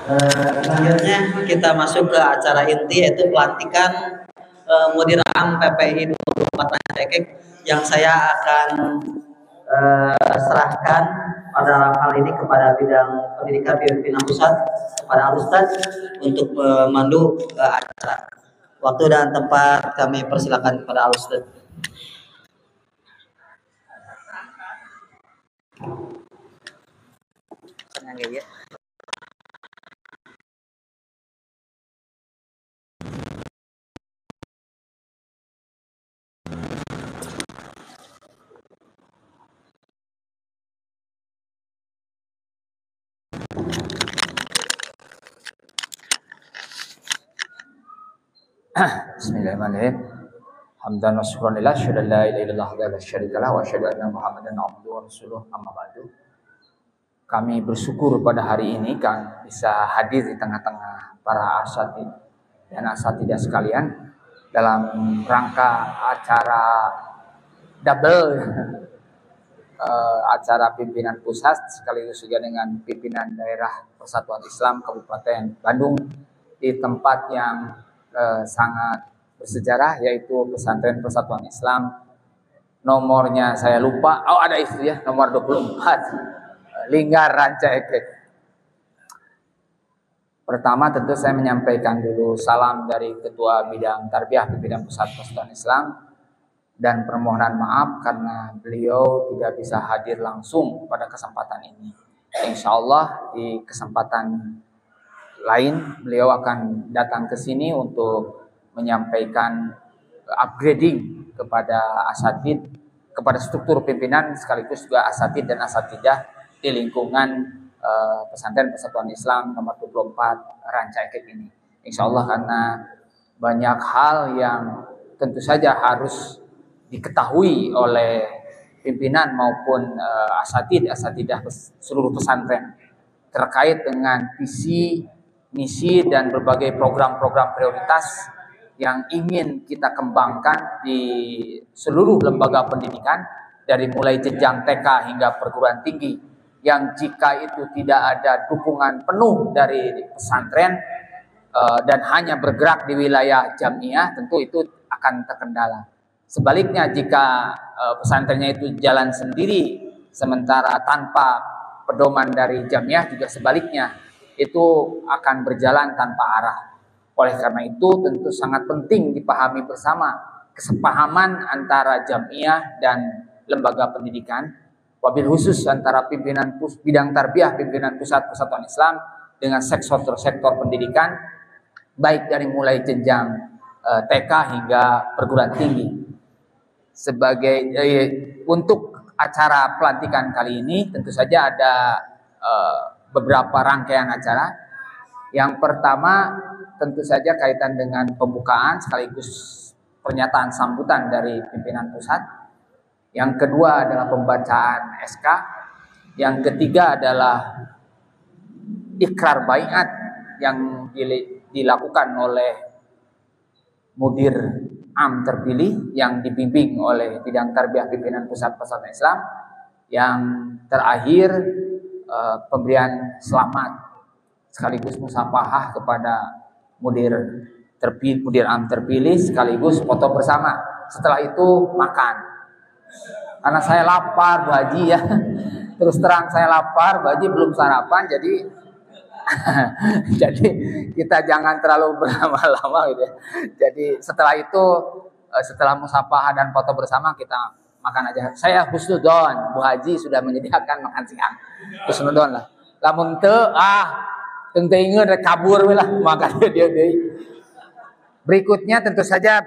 Selanjutnya kita masuk ke acara inti, yaitu pelantikan Mudir Am PPI 24 Rancaikek, yang saya akan serahkan pada hal ini kepada bidang pendidikan pimpinan pusat, kepada Al-Ustaz untuk memandu acara. Waktu dan tempat kami persilakan kepada Al-Ustaz. Ya. Bismillahirrahmanirrahim. Hamdan wa syukran lillah, asyhadu an la ilaha illallah wa la syarika lah, wa asyhadu anna Muhammadan abduhu wa rasuluh, amma ba'du. Kami bersyukur pada hari ini kan bisa hadir di tengah-tengah para asatid dan asatidah sekalian dalam rangka acara double acara pimpinan pusat sekaligus juga dengan pimpinan daerah Persatuan Islam Kabupaten Bandung di tempat yang sangat bersejarah, yaitu Pesantren Persatuan Islam. Nomornya saya lupa, ada itu ya, nomor 24 Linggar Rancaikek. Pertama tentu saya menyampaikan dulu salam dari Ketua Bidang Tarbiyah Pimpinan Pusat Persatuan Islam dan permohonan maaf karena beliau tidak bisa hadir langsung pada kesempatan ini. Insya Allah di kesempatan lain beliau akan datang ke sini untuk menyampaikan upgrading kepada asatid, kepada struktur pimpinan sekaligus juga asatid dan asatidah di lingkungan Pesantren Persatuan Islam nomor 24 Rancaikek ini. Insya Allah karena banyak hal yang tentu saja harus diketahui oleh pimpinan maupun asatidah seluruh pesantren terkait dengan visi, misi dan berbagai program-program prioritas yang ingin kita kembangkan di seluruh lembaga pendidikan dari mulai jenjang TK hingga perguruan tinggi, yang jika itu tidak ada dukungan penuh dari pesantren dan hanya bergerak di wilayah jamiah, tentu itu akan terkendala. Sebaliknya jika pesantrennya itu jalan sendiri sementara tanpa pedoman dari jamiah, juga sebaliknya itu akan berjalan tanpa arah. Oleh karena itu tentu sangat penting dipahami bersama kesepahaman antara jamiah dan lembaga pendidikan, wabil khusus antara pimpinan bidang tarbiyah pimpinan pusat Persatuan Islam dengan sektor pendidikan, baik dari mulai jenjang TK hingga perguruan tinggi. Sebagai untuk acara pelantikan kali ini tentu saja ada beberapa rangkaian acara. Yang pertama tentu saja kaitan dengan pembukaan sekaligus pernyataan sambutan dari pimpinan pusat. Yang kedua adalah pembacaan SK. Yang ketiga adalah ikrar baiat yang dilakukan oleh Mudir Am terpilih yang dibimbing oleh bidang tarbiyah pimpinan pusat Persatuan Islam. Yang terakhir pemberian selamat sekaligus musafahah kepada Mudir Am terpilih sekaligus foto bersama. Setelah itu makan. Karena saya lapar Bu Haji ya. Terus terang saya lapar, Bu Haji belum sarapan, jadi jadi kita jangan terlalu berlama-lama gitu ya. Jadi setelah itu, setelah musafahah dan foto bersama, kita makan aja. Saya husnudon, Bu Haji sudah menyediakan makan siang. Husnudon lah. Lamun teu teu rek kabur we lah, makan dia. Berikutnya tentu saja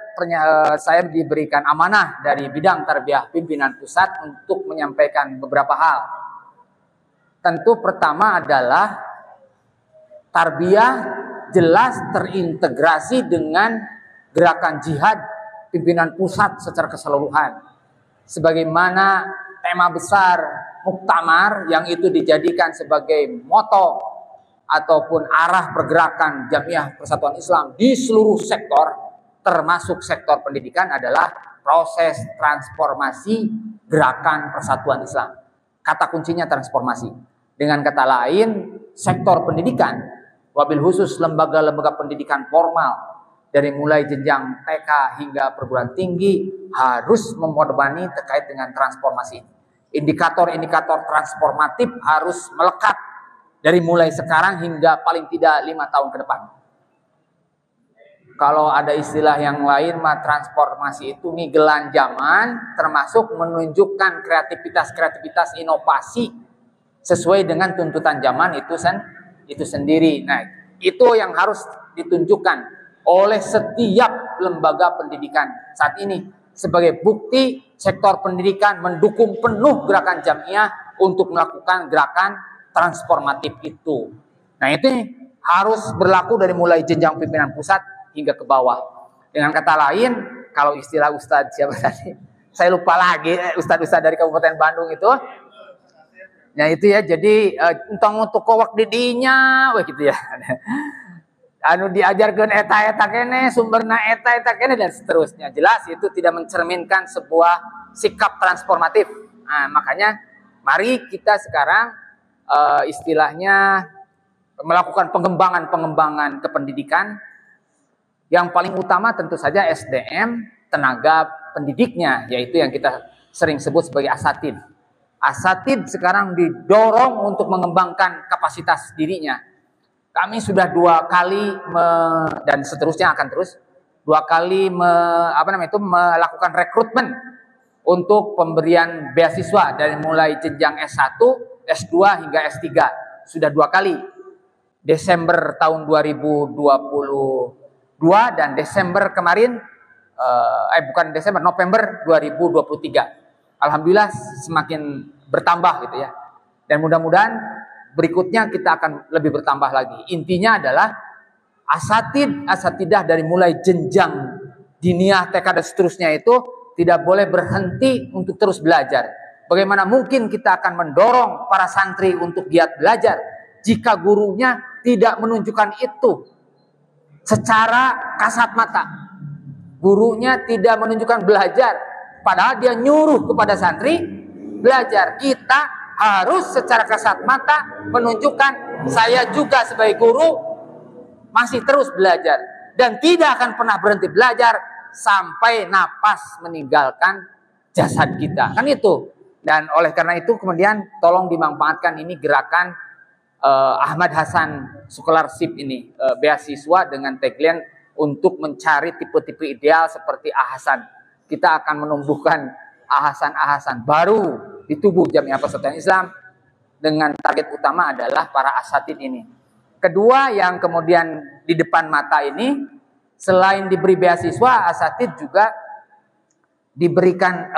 saya diberikan amanah dari bidang tarbiyah pimpinan pusat untuk menyampaikan beberapa hal. Tentu pertama adalah tarbiyah jelas terintegrasi dengan gerakan jihad pimpinan pusat secara keseluruhan. Sebagaimana tema besar muktamar yang itu dijadikan sebagai moto ataupun arah pergerakan Jamiah Persatuan Islam di seluruh sektor, termasuk sektor pendidikan, adalah proses transformasi gerakan persatuan Islam. Kata kuncinya transformasi. Dengan kata lain, sektor pendidikan wabil khusus lembaga-lembaga pendidikan formal dari mulai jenjang TK hingga perguruan tinggi harus memadani terkait dengan transformasi. Indikator-indikator transformatif harus melekat dari mulai sekarang hingga paling tidak 5 tahun ke depan. Kalau ada istilah yang lain, transformasi itu ngigelan zaman, termasuk menunjukkan kreativitas inovasi sesuai dengan tuntutan zaman itu sendiri. Nah, itu yang harus ditunjukkan oleh setiap lembaga pendidikan saat ini sebagai bukti sektor pendidikan mendukung penuh gerakan Jamiah untuk melakukan gerakan transformatif itu. Nah, itu harus berlaku dari mulai jenjang pimpinan pusat hingga ke bawah. Dengan kata lain, kalau istilah Ustadz siapa tadi? Saya lupa lagi, Ustadz dari Kabupaten Bandung itu. Ya itu ya, jadi entong untuk kowak didinya, wah gitu ya. Anu diajarkan eta kene, sumberna eta kene dan seterusnya. Jelas itu tidak mencerminkan sebuah sikap transformatif. Nah, makanya mari kita sekarang istilahnya melakukan pengembangan kependidikan. Yang paling utama tentu saja SDM, tenaga pendidiknya, yaitu yang kita sering sebut sebagai asatid. Asatid sekarang didorong untuk mengembangkan kapasitas dirinya. Kami sudah 2 kali dan seterusnya akan terus 2 kali melakukan rekrutmen untuk pemberian beasiswa dari mulai jenjang S1, S2 hingga S3. Sudah 2 kali. Desember tahun 2022 dan Desember kemarin, November 2023. Alhamdulillah semakin bertambah gitu ya. Dan mudah-mudahan berikutnya kita akan lebih bertambah lagi. Intinya adalah asatidah dari mulai jenjang diniyah, TK dan seterusnya itu tidak boleh berhenti untuk terus belajar. Bagaimana mungkin kita akan mendorong para santri untuk giat belajar jika gurunya tidak menunjukkan itu secara kasat mata. Gurunya tidak menunjukkan belajar, padahal dia nyuruh kepada santri belajar. Kita harus secara kasat mata menunjukkan saya juga sebagai guru masih terus belajar dan tidak akan pernah berhenti belajar sampai napas meninggalkan jasad kita. Kan itu. Dan oleh karena itu kemudian tolong dimanfaatkan ini gerakan Ahmad Hasan Scholarship ini, beasiswa dengan tagline untuk mencari tipe-tipe ideal seperti Ahasan. Kita akan menumbuhkan Ahasan baru di tubuh Jamiah Persatuan Islam dengan target utama adalah para asatid ini. Kedua yang kemudian di depan mata ini, selain diberi beasiswa, asatid juga diberikan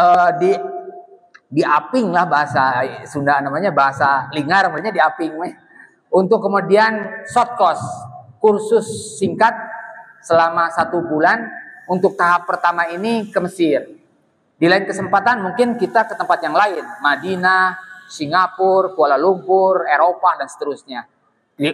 diaping lah, bahasa Sunda namanya, bahasa Lingar namanya diaping. Untuk kemudian short course, kursus singkat selama 1 bulan untuk tahap pertama ini ke Mesir. Di lain kesempatan mungkin kita ke tempat yang lain, Madinah, Singapura, Kuala Lumpur, Eropa dan seterusnya.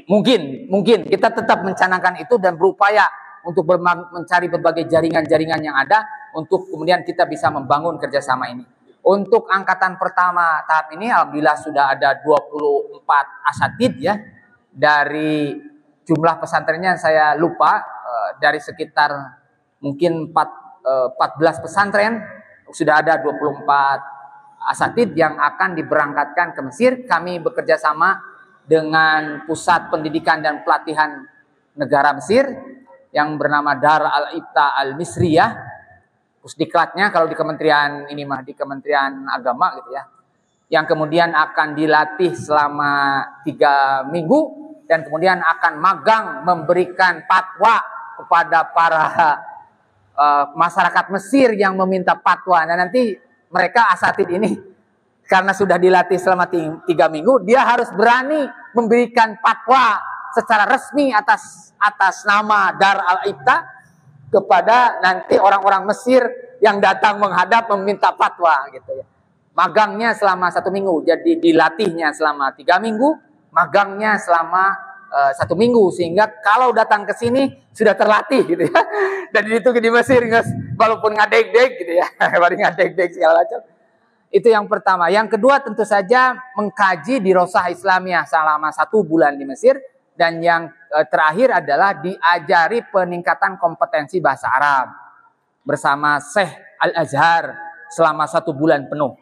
Mungkin kita tetap mencanangkan itu dan berupaya untuk mencari berbagai jaringan-jaringan yang ada untuk kemudian kita bisa membangun kerjasama ini. Untuk angkatan pertama tahap ini alhamdulillah sudah ada 24 asatid ya. Dari jumlah pesantrennya saya lupa, dari sekitar mungkin 14 pesantren sudah ada 24 asatid yang akan diberangkatkan ke Mesir. Kami bekerja sama dengan Pusat Pendidikan dan Pelatihan Negara Mesir yang bernama Dar Al-Ibta Al-Misriyah. Pusdiklatnya kalau di kementerian ini mah di Kementerian Agama gitu ya. Yang kemudian akan dilatih selama 3 minggu dan kemudian akan magang memberikan fatwa kepada para masyarakat Mesir yang meminta fatwa. Nah nanti mereka asatid ini karena sudah dilatih selama 3 minggu, dia harus berani memberikan fatwa secara resmi atas nama Dar Al-Ibta kepada nanti orang-orang Mesir yang datang menghadap meminta fatwa gitu ya. Magangnya selama 1 minggu, jadi dilatihnya selama 3 minggu, magangnya selama 1 minggu, sehingga kalau datang ke sini sudah terlatih gitu ya. Dan itu di Mesir walaupun ngadeg-deg gitu ya, baru ngadeg-deg segala macam. Itu yang pertama. Yang kedua tentu saja mengkaji di Rosah Islamiyah selama 1 bulan di Mesir Dan yang terakhir adalah diajari peningkatan kompetensi bahasa Arab bersama Syekh Al-Azhar selama 1 bulan penuh.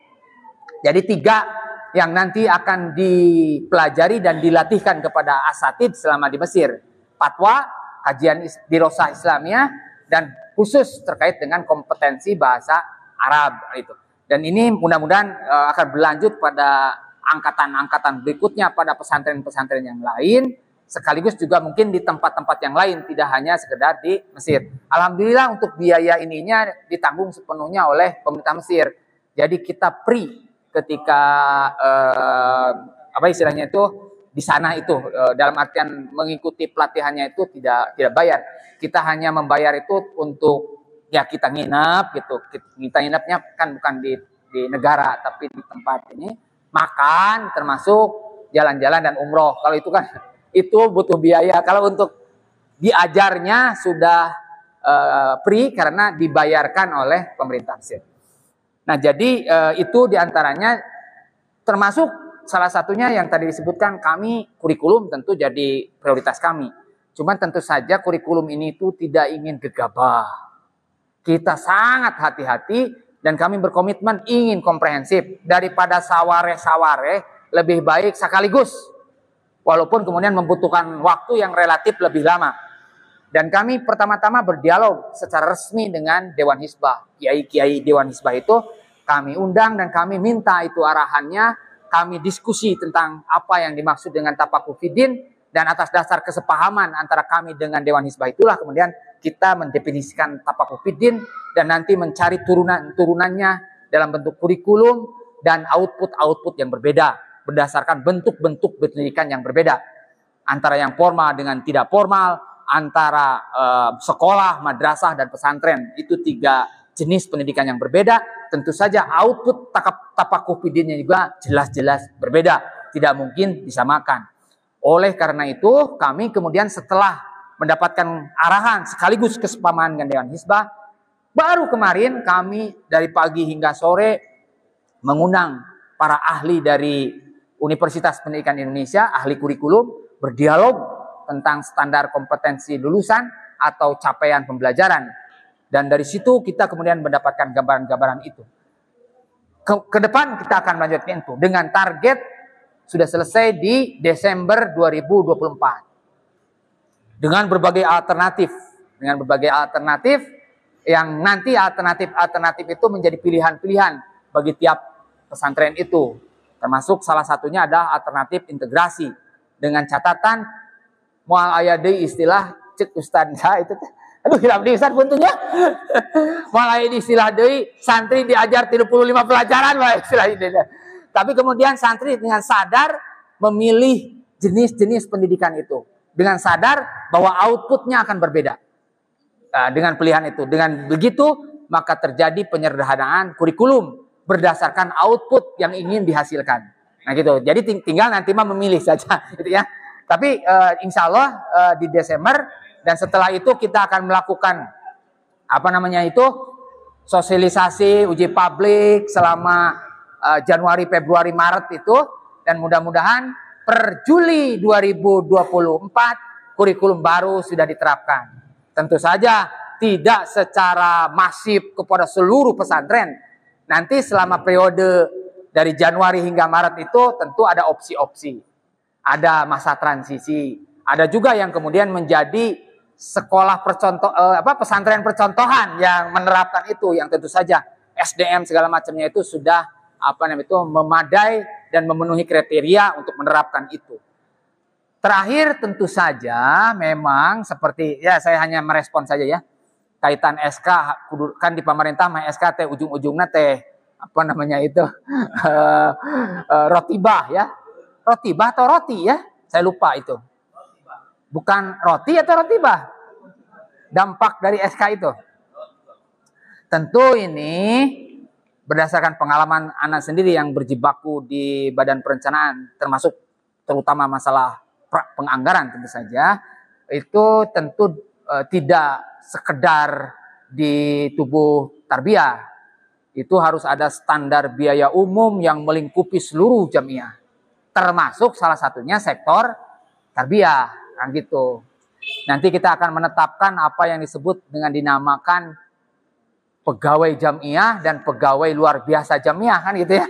Jadi 3 yang nanti akan dipelajari dan dilatihkan kepada asatid selama di Mesir. Fatwa, kajian dirosah Islamiyah, dan khusus terkait dengan kompetensi bahasa Arab itu. Dan ini mudah-mudahan akan berlanjut pada angkatan-angkatan berikutnya pada pesantren-pesantren yang lain, sekaligus juga mungkin di tempat-tempat yang lain, tidak hanya sekedar di Mesir. Alhamdulillah untuk biaya ininya ditanggung sepenuhnya oleh pemerintah Mesir. Jadi kita free ketika apa istilahnya itu di sana itu, dalam artian mengikuti pelatihannya itu tidak bayar. Kita hanya membayar itu untuk ya kita nginap gitu. Kita nginapnya kan bukan di negara tapi di tempat ini, makan termasuk jalan-jalan dan umroh. Kalau itu kan itu butuh biaya. Kalau untuk diajarnya sudah free karena dibayarkan oleh pemerintah Mesir. Nah, jadi itu diantaranya, termasuk salah satunya yang tadi disebutkan, kami kurikulum tentu jadi prioritas kami. Cuman tentu saja kurikulum ini itu tidak ingin gegabah. Kita sangat hati-hati dan kami berkomitmen ingin komprehensif. Daripada saware-saware, lebih baik sekaligus. Walaupun kemudian membutuhkan waktu yang relatif lebih lama. Dan kami pertama-tama berdialog secara resmi dengan Dewan Hizbah. Kiai-kiai Dewan Hizbah itu kami undang dan kami minta itu arahannya. Kami diskusi tentang apa yang dimaksud dengan tafakuh fiddin. Dan atas dasar kesepahaman antara kami dengan Dewan Hizbah itulah kemudian kita mendefinisikan tafakuh fiddin. Dan nanti mencari turunannya dalam bentuk kurikulum dan output-output yang berbeda. Berdasarkan bentuk-bentuk pendidikan yang berbeda. Antara yang formal dengan tidak formal, antara sekolah, madrasah, dan pesantren. Itu 3 jenis pendidikan yang berbeda. Tentu saja output tafakuh fiddinnya juga jelas-jelas berbeda. Tidak mungkin disamakan. Oleh karena itu, kami kemudian setelah mendapatkan arahan sekaligus kesepahaman dengan Dewan Hizbah, baru kemarin kami dari pagi hingga sore mengundang para ahli dari Universitas Pendidikan Indonesia, ahli kurikulum, berdialog tentang standar kompetensi lulusan atau capaian pembelajaran. Dan dari situ kita kemudian mendapatkan gambaran-gambaran itu. Ke depan kita akan melanjutkan itu dengan target sudah selesai di Desember 2024. Dengan berbagai alternatif. Dengan berbagai alternatif yang nanti alternatif itu menjadi pilihan-pilihan bagi tiap pesantren itu. Termasuk salah satunya ada alternatif integrasi. Dengan catatan moal aya deui istilah cek ustad itu. Aduh, hilap di ustad puntunya. Moal aya istilah deui santri diajar 35 pelajaran lah istilah ini. Tapi kemudian santri dengan sadar memilih jenis-jenis pendidikan itu. Dengan sadar bahwa outputnya akan berbeda. Dengan pilihan itu. Dengan begitu maka terjadi penyederhanaan kurikulum berdasarkan output yang ingin dihasilkan. Nah gitu. Jadi tinggal nanti mah memilih saja gitu ya. Tapi insya Allah di Desember dan setelah itu kita akan melakukan sosialisasi uji publik selama Januari, Februari, Maret itu, dan mudah-mudahan per Juli 2024 kurikulum baru sudah diterapkan. Tentu saja tidak secara masif kepada seluruh pesantren. Nanti selama periode dari Januari hingga Maret itu tentu ada opsi-opsi. Ada masa transisi. Ada juga yang kemudian menjadi sekolah pesantren percontohan yang menerapkan itu, yang tentu saja SDM segala macamnya itu sudah memadai dan memenuhi kriteria untuk menerapkan itu. Terakhir tentu saja memang seperti ya saya hanya merespon saja ya. Kaitan SK kan di pemerintah mah SK teh ujung-ujungnya teh rotibah ya. Rotibah atau roti ya? Saya lupa itu. Bukan roti atau rotibah? Dampak dari SK itu. Tentu ini berdasarkan pengalaman anak sendiri yang berjibaku di badan perencanaan, termasuk terutama masalah penganggaran tentu saja, itu tentu tidak sekedar di tubuh tarbiyah. Itu harus ada standar biaya umum yang melingkupi seluruh jamiah. Termasuk salah satunya sektor tarbiyah. Nah, gitu. Nanti kita akan menetapkan apa yang disebut dengan dinamakan pegawai jamiah dan pegawai luar biasa jamiah, kan gitu ya.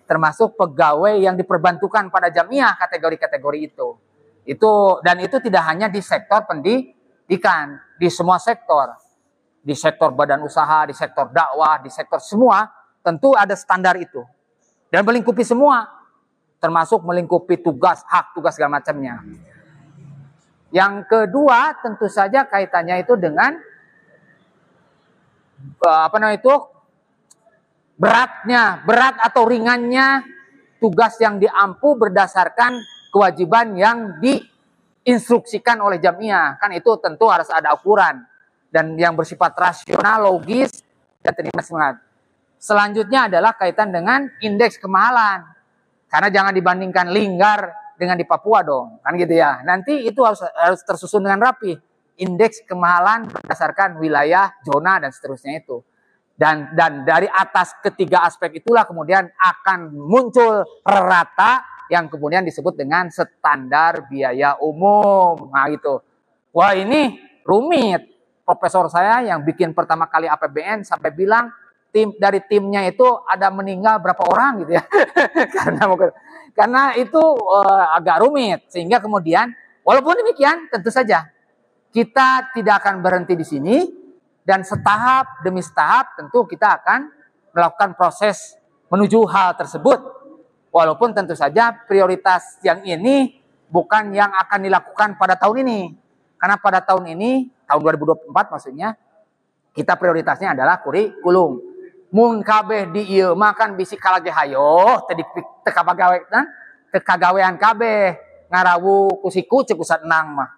Termasuk pegawai yang diperbantukan pada jamiah, kategori-kategori itu. Dan itu tidak hanya di sektor pendidikan, di semua sektor. Di sektor badan usaha, di sektor dakwah, di sektor semua, tentu ada standar itu. Dan melingkupi semua, termasuk melingkupi tugas, hak tugas segala macamnya. Yang kedua, tentu saja kaitannya itu dengan berat atau ringannya tugas yang diampu berdasarkan kewajiban yang diinstruksikan oleh jamiah. Kan itu tentu harus ada ukuran dan yang bersifat rasional, logis, dan terima semangat. Selanjutnya adalah kaitan dengan indeks kemahalan. Karena jangan dibandingkan Linggar dengan di Papua dong, kan gitu ya. Nanti itu harus tersusun dengan rapi. Indeks kemahalan berdasarkan wilayah, zona, dan seterusnya itu. Dan dari atas ketiga aspek itulah kemudian akan muncul rata yang kemudian disebut dengan standar biaya umum. Nah itu. Wah ini rumit. Profesor saya yang bikin pertama kali APBN sampai bilang dari timnya itu ada meninggal berapa orang gitu ya. karena itu agak rumit, sehingga kemudian walaupun demikian tentu saja kita tidak akan berhenti di sini, dan setahap demi setahap tentu kita akan melakukan proses menuju hal tersebut. Walaupun tentu saja prioritas yang ini bukan yang akan dilakukan pada tahun ini. Karena pada tahun ini, tahun 2024 maksudnya, kita prioritasnya adalah kurikulum. Mun kabeh di ieu mah kan bisi kalage hayo teh kagawean kabeh ngarawu kusiku cek usah enang mah.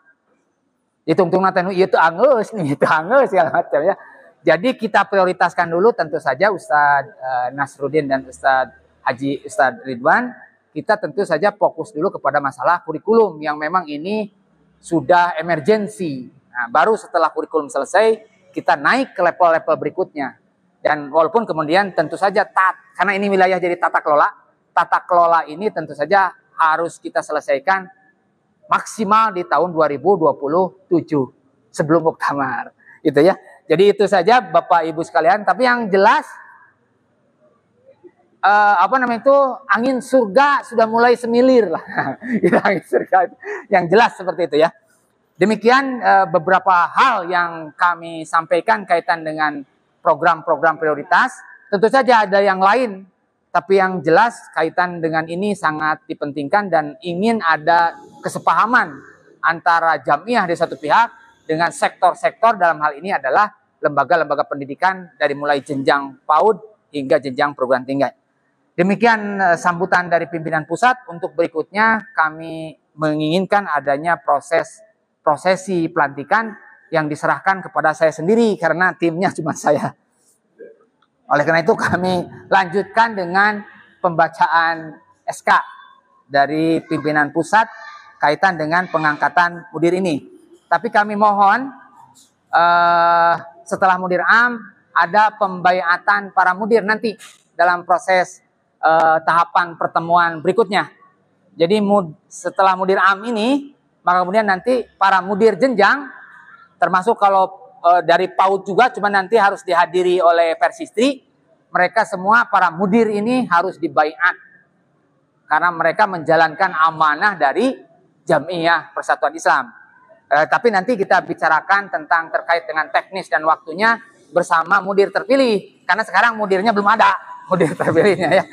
Hitung-hitung teh nu ieu teu angeus nih, teu angeus segala macam ya. Jadi kita prioritaskan dulu tentu saja Ustadz Nasruddin dan Ustadz Ridwan, kita tentu saja fokus dulu kepada masalah kurikulum yang memang ini sudah emergensi. Nah, baru setelah kurikulum selesai kita naik ke level-level berikutnya. Dan walaupun kemudian tentu saja karena ini wilayah jadi tata kelola ini tentu saja harus kita selesaikan maksimal di tahun 2027 sebelum muktamar, gitu ya. Jadi itu saja Bapak Ibu sekalian. Tapi yang jelas angin surga sudah mulai semilir lah. Angin surga yang jelas seperti itu ya. Demikian beberapa hal yang kami sampaikan kaitan dengan program-program prioritas. Tentu saja ada yang lain, tapi yang jelas kaitan dengan ini sangat dipentingkan dan ingin ada kesepahaman antara jamiah di satu pihak dengan sektor-sektor, dalam hal ini adalah lembaga-lembaga pendidikan dari mulai jenjang PAUD hingga jenjang perguruan tinggi. Demikian sambutan dari pimpinan pusat. Untuk berikutnya kami menginginkan adanya prosesi pelantikan yang diserahkan kepada saya sendiri karena timnya cuma saya. Oleh karena itu kami lanjutkan dengan pembacaan SK dari pimpinan pusat kaitan dengan pengangkatan mudir ini. Tapi kami mohon setelah mudir am ada pembaiatan para mudir nanti dalam proses tahapan pertemuan berikutnya. Jadi setelah mudir am ini, maka kemudian nanti para mudir jenjang, termasuk kalau dari PAUD juga, cuma nanti harus dihadiri oleh Persistri. Mereka semua para mudir ini harus dibaiat karena mereka menjalankan amanah dari Jamiah Persatuan Islam. Tapi nanti kita bicarakan tentang terkait dengan teknis dan waktunya bersama mudir terpilih, karena sekarang mudirnya belum ada, mudir terpilihnya ya.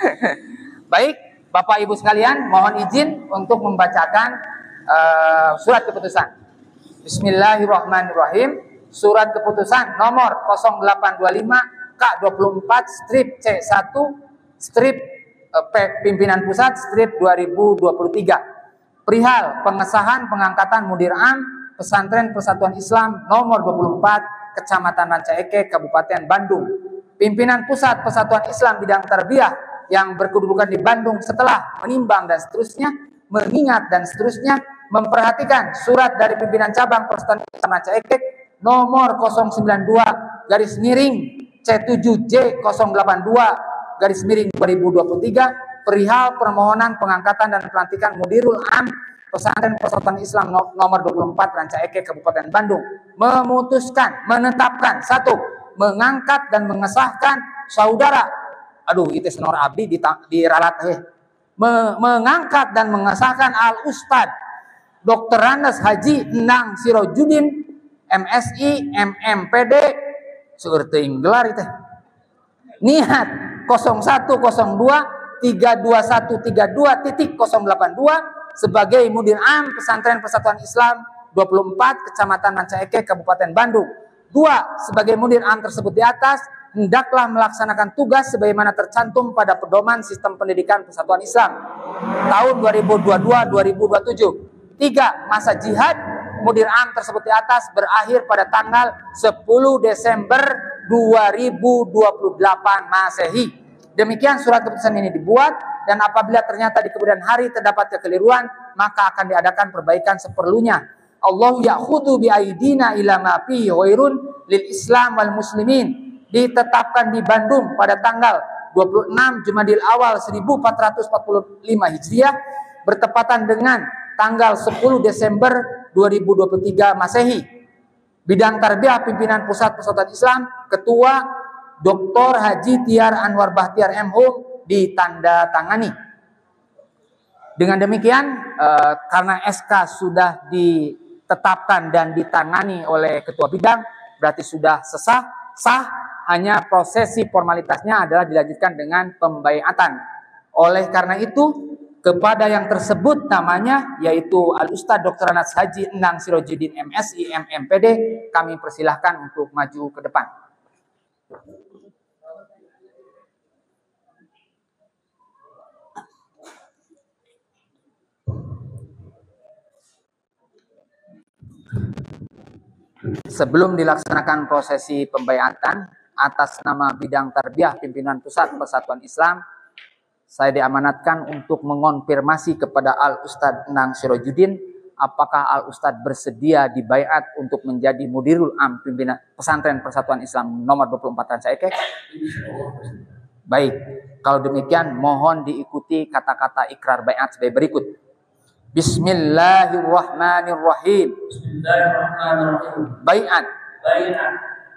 Baik, Bapak Ibu sekalian, mohon izin untuk membacakan surat keputusan. Bismillahirrahmanirrahim. Surat keputusan nomor 0825 K24 strip C1 strip pimpinan pusat strip 2023 perihal pengesahan pengangkatan mudir am Pesantren Persatuan Islam nomor 24 Kecamatan Ranca Ekek Kabupaten Bandung. Pimpinan pusat Persatuan Islam bidang tarbiyah yang berkedudukan di Bandung setelah menimbang dan seterusnya, mengingat dan seterusnya, memperhatikan surat dari pimpinan cabang Persatuan Islam Ranca Ekek nomor 092 garis miring C7J082 garis miring 2023 perihal permohonan pengangkatan dan pelantikan Mudirul Am Pesantren Persatuan Islam nomor 24 Ranca Ekek Kabupaten Bandung memutuskan, menetapkan, satu, mengangkat dan mengesahkan saudara, itu senor abdi diralat mengangkat dan mengesahkan Al Ustad Dr. Andes Haji Endang Sirojudin MSI MMPD seueur teuing gelar itu niat 0102 32132.082 sebagai Mudir Am Pesantren Persatuan Islam 24 Kecamatan Ranca Ekek Kabupaten Bandung. 2. Sebagai Mudir Am tersebut di atas hendaklah melaksanakan tugas sebagaimana tercantum pada pedoman sistem pendidikan Persatuan Islam tahun 2022-2027. 3. Masa jihad Mudir Am tersebut di atas berakhir pada tanggal 10 Desember 2028 Masehi. Demikian surat keputusan ini dibuat, dan apabila ternyata di kemudian hari terdapat kekeliruan, maka akan diadakan perbaikan seperlunya. Allah ya'khudhu bi'aidina ila ma fihi khairun lil Islam wal muslimin. Ditetapkan di Bandung pada tanggal 26 Jumadil Awal 1445 Hijriah bertepatan dengan tanggal 10 Desember 2023 Masehi. Bidang Tarbiyah Pimpinan Pusat Persatuan Islam Ketua Dr. Haji Tiar Anwar Bahtiar M.Hum ditandatangani. Dengan demikian, karena SK sudah ditetapkan dan ditangani oleh Ketua Bidang, berarti sudah sah. Hanya prosesi formalitasnya adalah dilanjutkan dengan pembaiatan. Oleh karena itu, kepada yang tersebut namanya yaitu Al Ustad Dr. Andes Haji Endang Sirojudin MSI MMPD, kami persilahkan untuk maju ke depan. Sebelum dilaksanakan prosesi pembaiatan atas nama Bidang Tarbiyah Pimpinan Pusat Persatuan Islam, saya diamanatkan untuk mengonfirmasi kepada Al Ustad Endang Sirojudin apakah Al Ustad bersedia dibaiat untuk menjadi Mudirul Am Pimpinan Pesantren Persatuan Islam nomor 24 Ranca Ekek. Baik, kalau demikian mohon diikuti kata-kata ikrar baiat sebagai berikut. Bismillahirrahmanirrahim. Baiat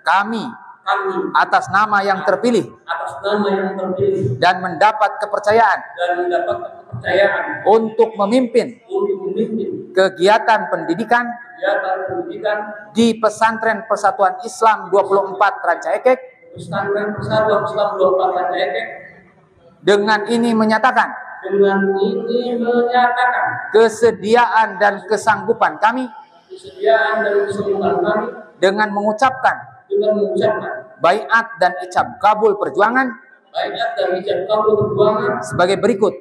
kami atas nama yang terpilih dan mendapat kepercayaan untuk memimpin kegiatan pendidikan di Pesantren Persatuan Islam 24 Ranca Ekek. Dengan ini menyatakan kesediaan dan kesanggupan kami dengan mengucapkan baiat dan icab kabul perjuangan sebagai berikut.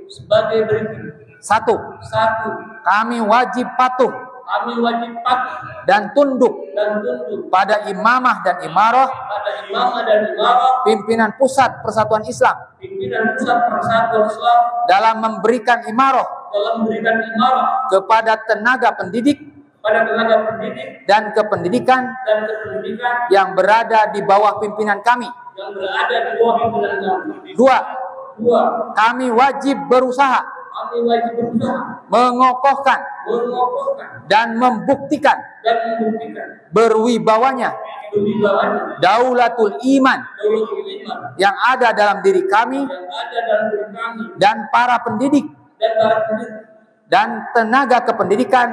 Satu, kami wajib patuh dan tunduk pada imamah dan imarah pimpinan pusat Persatuan Islam dalam memberikan imarah kepada tenaga pendidik dan kependidikan yang berada di bawah pimpinan kami. Dua, kami wajib berusaha mengokohkan dan membuktikan berwibawanya daulatul iman yang ada dalam diri kami dan para pendidik dan tenaga kependidikan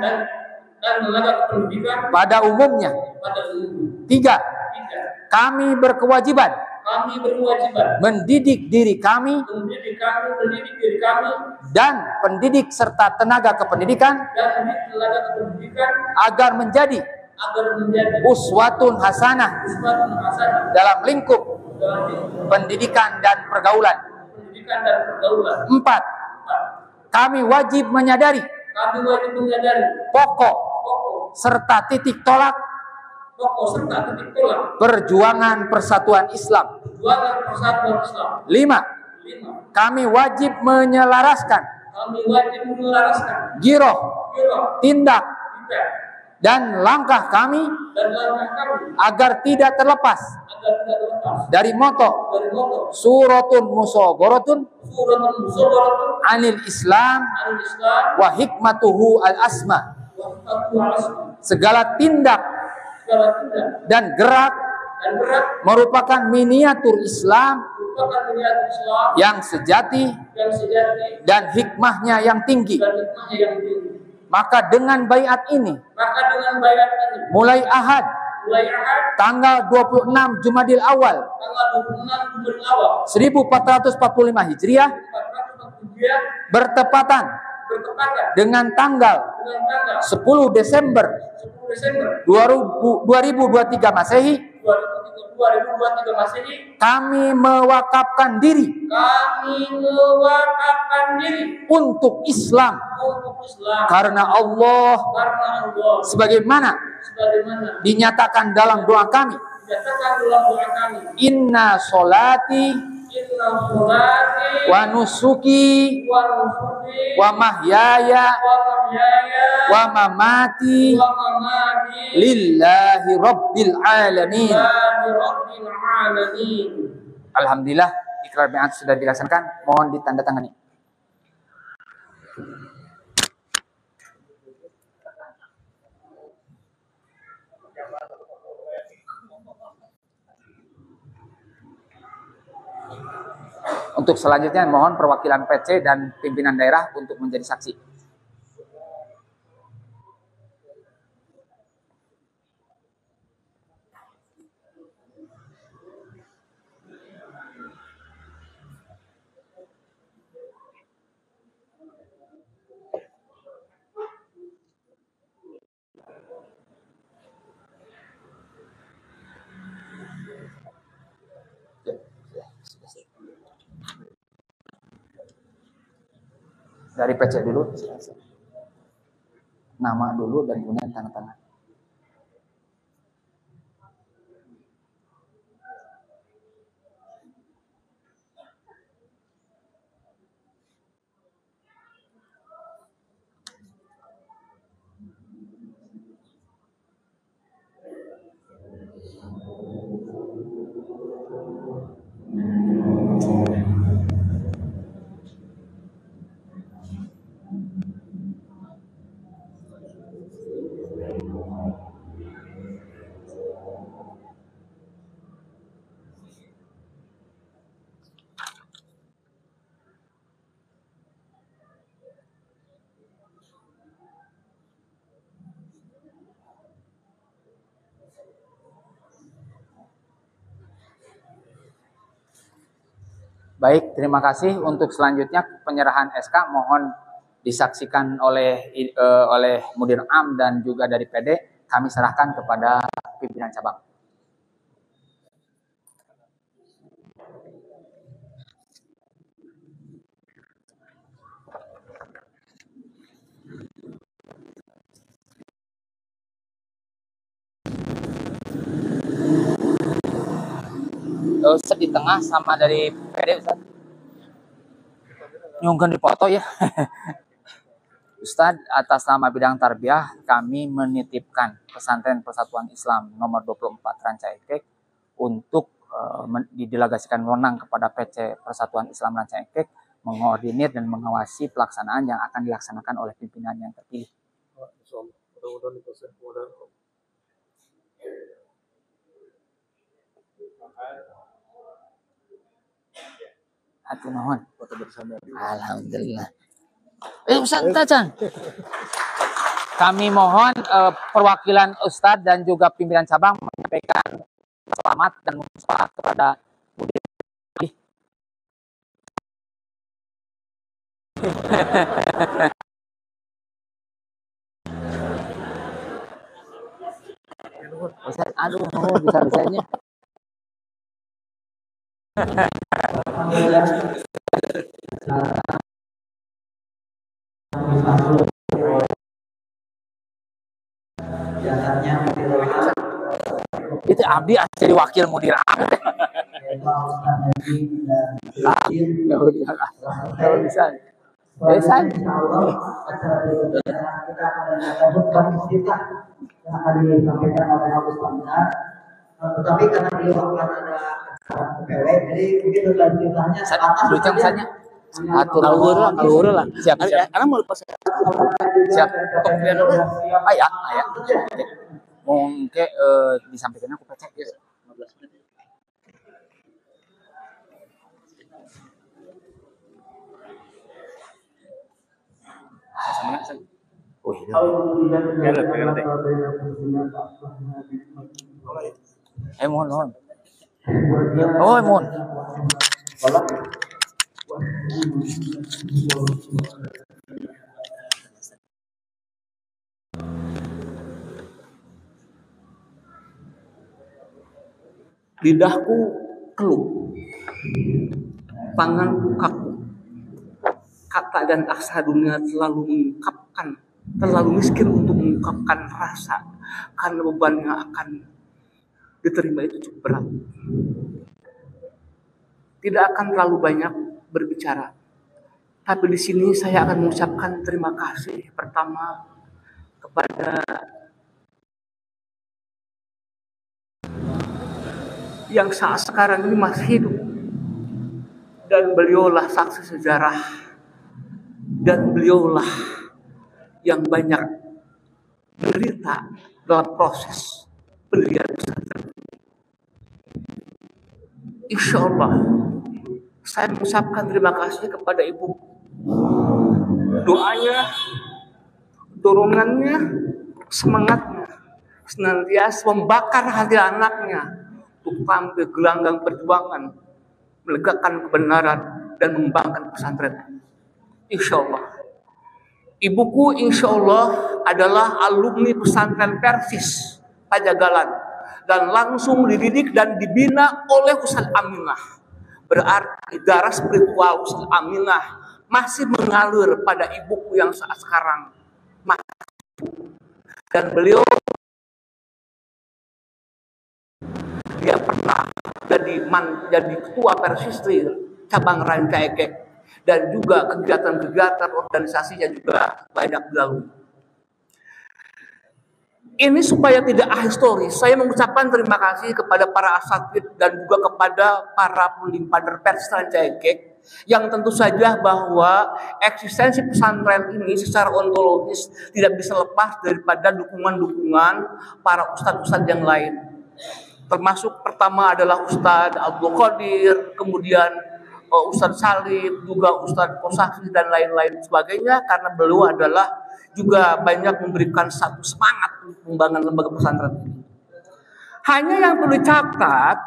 pada umumnya. Tiga, kami berkewajiban mendidik diri kami dan pendidik serta tenaga kependidikan agar menjadi uswatun hasanah dalam lingkup pendidikan dan pergaulan. Empat, kami wajib menyadari pokok serta titik tolak perjuangan persatuan Islam. 5. Kami wajib menyelaraskan giroh, tindak, dan langkah kami agar tidak terlepas dari moto suratun musaghorotun anil Islam wa hikmatuhu al asma. Segala tindak dan gerak merupakan miniatur Islam yang sejati dan hikmahnya yang tinggi. Maka dengan baiat ini mulai Ahad tanggal 26 Jumadil Awal 1445 Hijriah bertepatan dengan tanggal 10 Desember 2023 Masehi, kami mewakafkan diri untuk Islam karena Allah, sebagaimana dinyatakan dalam doa kami, inna sholati wa nusuki wa mahyaya wa mamati lillahi rabbil alamin. Alhamdulillah, ikrar baiat sudah dilaksanakan. Mohon ditandatangani. Untuk selanjutnya mohon perwakilan PC dan pimpinan daerah untuk menjadi saksi. Dari PC dulu, nama dulu dan kemudian tanda tangan. Baik, terima kasih. Untuk selanjutnya penyerahan SK mohon disaksikan oleh Mudir Am dan juga dari PD. Kami serahkan kepada pimpinan cabang. Ustaz di tengah sama dari PD, Ustaz. Nyungkeun dipoto ya. Ustaz, atas nama bidang tarbiyah kami menitipkan Pesantren Persatuan Islam nomor 24 Ranca Ekek untuk didelegasikan wewenang kepada PC Persatuan Islam Ranca Ekek mengordinir dan mengawasi pelaksanaan yang akan dilaksanakan oleh pimpinan yang terpilih. Atur nuhun. Alhamdulillah. Ustaz Tacan. Kami mohon perwakilan Ustadz dan juga pimpinan cabang menyampaikan selamat dan musyawarah kepada Mudir. Ustaz, aduh, bisa-bisanya. Itu Abdi jadi wakil Mudir Am. Kalau bisa. Biasa. Insya Allah acara berikutnya kita akan mendengarkan khutbah iftitah yang akan disampaikan oleh Abu Ustaz. Tetapi karena beliau akan ada acara PW, jadi mungkin lanjutannya Lucang saja. Alur lah. Siap. Karena mau lepas Siap. Ayah. Mungkin disampaikan aku baca ya. 15 menit. Oh iya. Mohon. Oh, mohon. lidahku keluh, tanganku kaku. Kata dan aksa dunia terlalu miskin untuk mengungkapkan rasa, karena beban yang akan diterima itu cukup berat. Tidak akan terlalu banyak berbicara, tapi di sini saya akan mengucapkan terima kasih pertama kepada yang saat sekarang ini masih hidup, dan beliaulah saksi sejarah, dan beliaulah yang banyak menderita dalam proses pendirian pesantren. Insya Allah saya mengucapkan terima kasih kepada ibu. Doanya, dorongannya, semangatnya senantiasa membakar hati anaknya untuk tampil gelanggang perjuangan, menegakkan kebenaran dan mengembangkan pesantren. Insya Allah. Ibuku insya Allah adalah alumni pesantren Persis Pajagalan dan langsung dididik dan dibina oleh Ustaz Aminah. Berarti darah spiritual Ustaz Aminah masih mengalir pada ibuku yang saat sekarang. Dan beliau dia pernah jadi ketua Persistri cabang Rancaikek, dan juga kegiatan-kegiatan organisasinya juga banyak dilalui. Ini supaya tidak ahistoris, saya mengucapkan terima kasih kepada para asatid dan juga kepada para pendidik Persistri Rancaikek, yang tentu saja bahwa eksistensi pesantren ini secara ontologis tidak bisa lepas daripada dukungan-dukungan para ustadz-ustadz yang lain. Termasuk pertama adalah Ustadz Abdul Qadir, kemudian Ustadz Salim, juga Ustadz Kosakri dan lain-lain sebagainya, karena beliau adalah juga banyak memberikan satu semangat untuk pengembangan lembaga pesantren ini. Hanya yang perlu dicatat,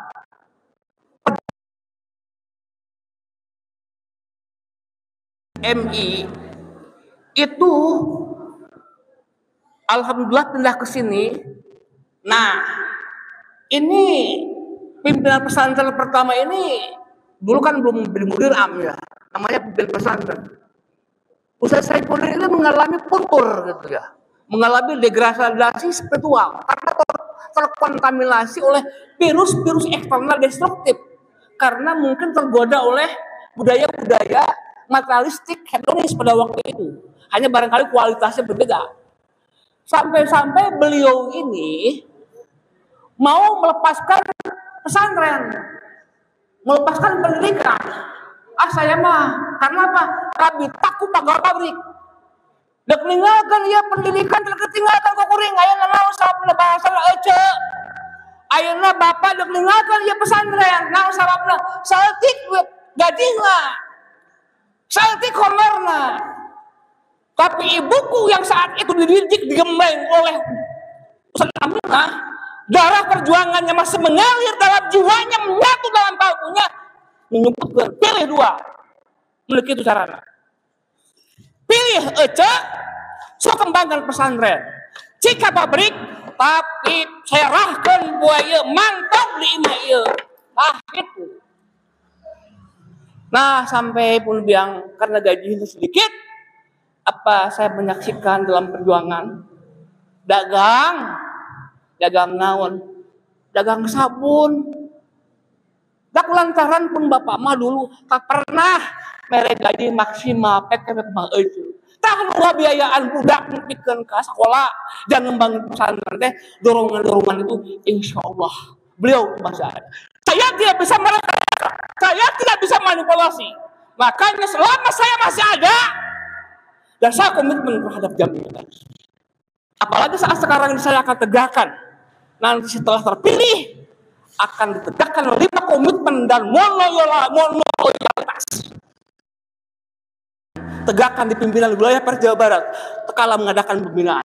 MI itu alhamdulillah pindah ke sini. Nah, ini pimpinan pesantren pertama ini dulu kan belum mudir ya, namanya pimpinan pesantren. Ustaz Saifuddin ini mengalami kultur gitu ya, mengalami degradasi spiritual karena terkontaminasi oleh virus-virus eksternal destruktif, karena mungkin tergoda oleh budaya-budaya materialistik hedonis pada waktu itu. Hanya barangkali kualitasnya berbeda. Sampai-sampai beliau ini mau melepaskan pesantren, melepaskan pendidikan. Saya mah karena apa? Kami takut pagar pabrik. Dek ninggalkan ya pendidikan, dek ketinggalkan kok kuring. Ayeuna naon sababna bahasa ece. Ayeuna bapak dek ninggalkan ya pesantren. Naon sababna? Saeutik gadingna. Saeutik honorna. Tapi ibuku yang saat itu dididik digembleng oleh Ustaz Aminah, darah perjuangannya masih mengalir dalam jiwanya, menyatu dalam kalbunya, menyebutkan pilih dua, memiliki itu caranya. Pilih ece, so kembangkan pesantren. Jika pabrik, tapi saya rahkan buaya mantap di imaya. Itu. Nah, sampai pun biang karena gajinya sedikit, apa saya menyaksikan dalam perjuangan dagang naon, dagang sabun. Dak lantaran pun bapak mah dulu tak pernah mere gaji maksimal PKP mah euy. Tah nu biayaan budak nepikeun ka sekolah dan ngembangin pesantren teh dorongan-dorongan itu insyaallah beliau masih ada. Saya tidak bisa merekayasa, saya tidak bisa manipulasi. Makanya selama saya masih ada dan saya komitmen terhadap jaminan. Apalagi saat sekarang ini saya akan tegakkan. Nanti setelah terpilih akan ditegakkan 5 komitmen dan monoloyalitas. Tegakkan di pimpinan wilayah Pers Jawa Barat kala mengadakan pembinaan.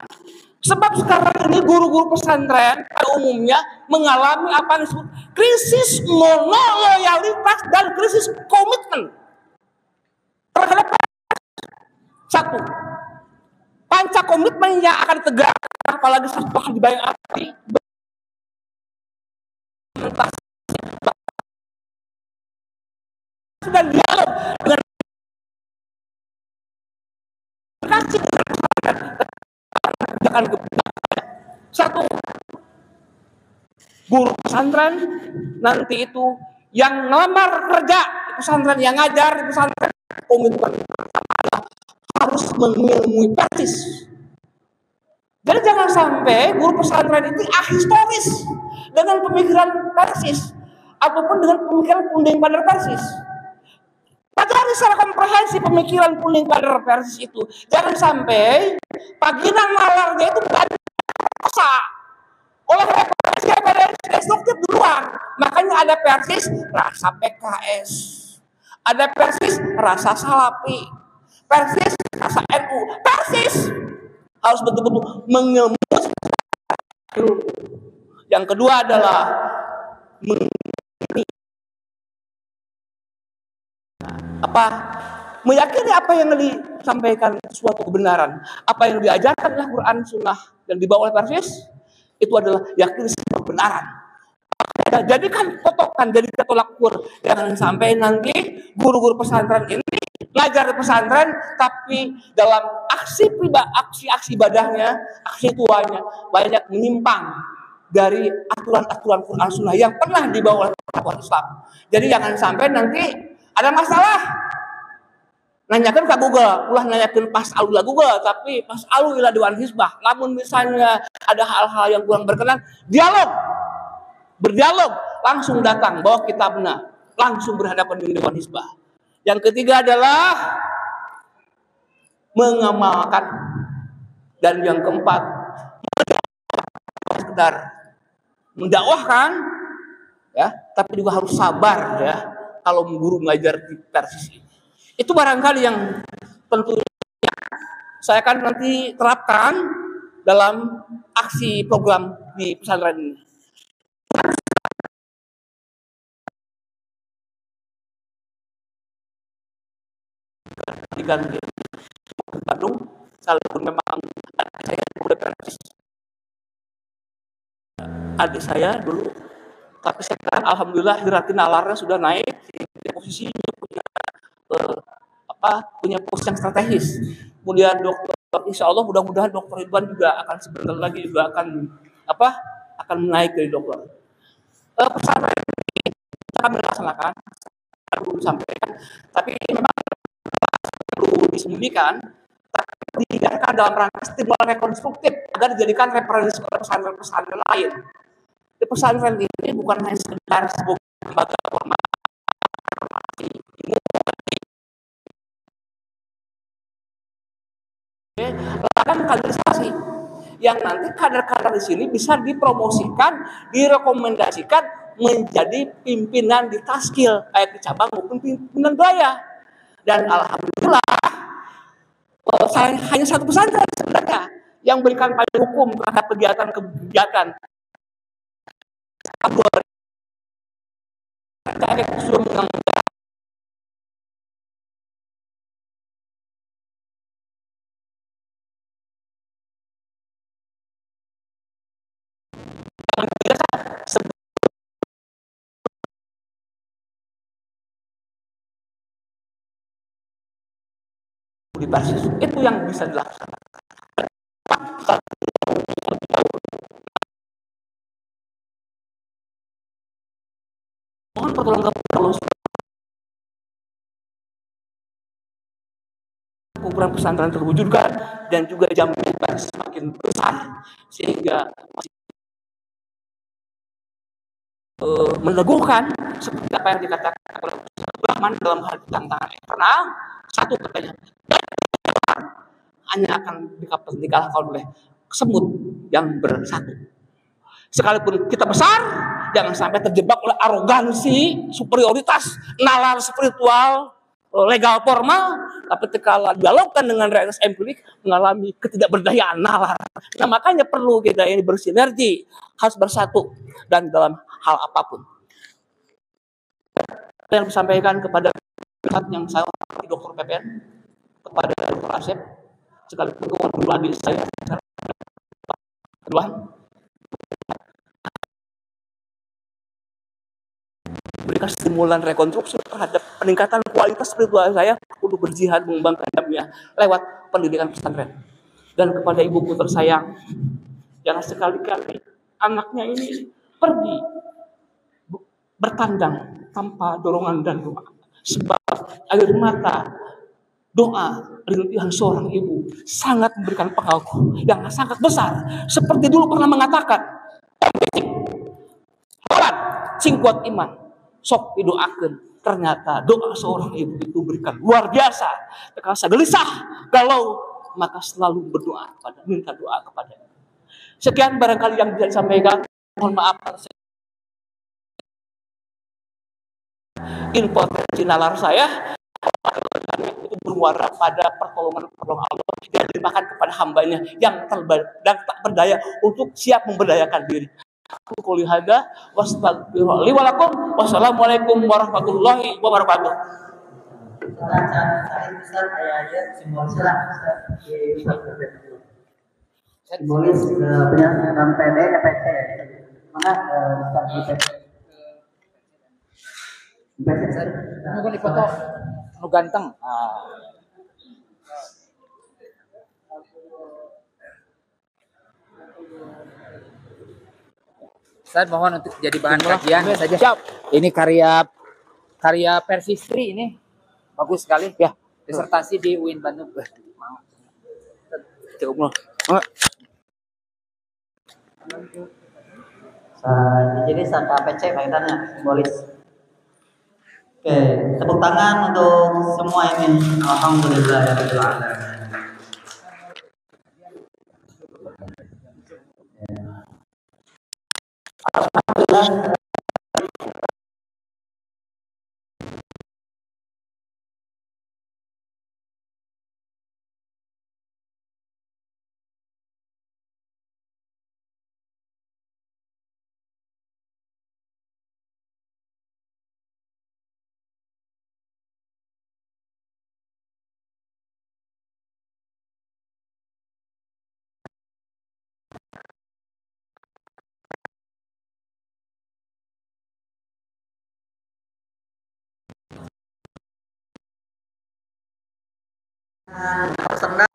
Sebab sekarang ini guru-guru pesantren pada umumnya mengalami apa yang disebut krisis monoloyalitas dan krisis komitmen terhadap satu panca komitmen yang akan ditegakkan apalagi setelah dibayang api dan dialog dengan kasih kebijakan satu guru pesantren nanti itu yang ngelamar kerja di pesantren yang ngajar di pesantren komitmen harus mengilmui persis. Jadi jangan sampai guru pesantren itu ahistoris dengan pemikiran persis ataupun dengan pemikiran punding padar persis. Pelajari secara komprehensif pemikiran punding padar persis itu. Jangan sampai paginan malarnya itu berdosa oleh referensi destruktif duluan. Makanya ada persis rasa PKS, ada persis rasa Salafi, persis rasa NU, persis harus betul-betul mengemus. Yang kedua adalah meyakini apa yang disampaikan suatu kebenaran, apa yang diajarkan oleh Quran, Sunnah dan dibawa oleh persis itu adalah yakini sebuah kebenaran. Jadikan potokan, jadi tolak ukur. Jangan sampai nanti guru-guru pesantren ini ngajar di pesantren, tapi dalam aksi ibadahnya, aksi tuanya banyak menyimpang dari aturan-aturan Quran Sunnah yang pernah dibawa oleh umat Islam. Jadi jangan sampai nanti ada masalah nanyakan ke Google, ulah nanyakan pas alu lah Google, tapi pas alu ilah Dewan Hizbah. Namun misalnya ada hal-hal yang kurang berkenan, berdialog, langsung datang bawa kitabnya, langsung berhadapan dengan Dewan Hizbah. Yang ketiga adalah mengamalkan, dan yang keempat sekedar mendakwahkan, ya, tapi juga harus sabar, ya, kalau guru mengajar di persis ini. Itu barangkali yang tentunya saya akan nanti terapkan dalam aksi program di pesantren ini. Di Bandung, walaupun memang saya udah persis adik saya dulu, tapi sekarang alhamdulillah hiratin nalarnya sudah naik di posisinya punya posisi yang strategis. Kemudian dokter, insya Allah mudah-mudahan dokter Ridwan juga akan sebentar lagi juga akan naik dari dokter. Pesantren ini kami laksanakan, perlu disampaikan, tapi memang perlu disembunyikan, tapi diadakan dalam rangka stimulus rekonstruktif agar dijadikan referensi pesantren-pesantren lain. Di pesantren ini bukan hanya sekedar sebuah lembaga formal, ladang kaderisasi yang nanti kader-kader di sini bisa dipromosikan, direkomendasikan menjadi pimpinan di taskil baik di cabang maupun pimpinan wilayah. Dan alhamdulillah saya hanya satu pesantren sebenarnya yang berikan payung hukum terhadap kegiatan-kegiatan di basis itu yang bisa dilaksanakan. Mohon pertolongan Allah ukuran pesantren terwujudkan dan juga jamnya semakin besar sehingga meneguhkan seperti apa yang dikatakan oleh Ustaz Rahman dalam hal tantangan eksternal. Satu katanya hanya akan dikalahkan oleh semut yang bersatu. Sekalipun kita besar, jangan sampai terjebak oleh arogansi, superioritas, nalar spiritual, legal formal, tapi ketika dialogkan dengan realitas empirik mengalami ketidakberdayaan nalar. Nah, makanya perlu kita ini bersinergi, harus bersatu dan dalam hal apapun. Yang disampaikan kepada yang saya hormati Dr. PPN, kepada Dr. Asep, sekalipun guru adik saya, kedua, berikan stimulan rekonstruksi terhadap peningkatan kualitas spiritual saya untuk berjihad mengembangkan jamnya lewat pendidikan pesantren. Dan kepada ibuku tersayang, jangan sekali-kali anaknya ini pergi bertandang tanpa dorongan dan doa. Sebab air mata, doa, rintihan seorang ibu sangat memberikan pengaruh yang sangat besar. Seperti dulu pernah mengatakan, "Holat sing kuat iman, sok didoakan." Ternyata doa seorang ibu itu berikan luar biasa. Kalau saya gelisah, galau, maka selalu berdoa kepada, minta doa kepada. Sekian barangkali yang bisa disampaikan. Mohon maaf informasi nalar saya itu bermuara pada pertolongan Allah yang dilimpahkan kepada hambanya yang tak berdaya untuk siap memberdayakan diri. Aku qouli hadza wastaghfirullahi wa lakum. Wassalamualaikum warahmatullahi wabarakatuh. Simbolis penyampaian PD PC. Mana Ustaz Nunggu di foto, nu ganteng. Ustaz mohon untuk jadi bahan kajian saja. Siap. Ini karya Persistri ini bagus sekali ya. Disertasi di UIN Bandung. Cukup. Jadi sangka PC kaitannya simbolis. Oke, tepuk tangan untuk semua ini. Alhamdulillah ya rabbil alamin. Alhamdulillah. Peserta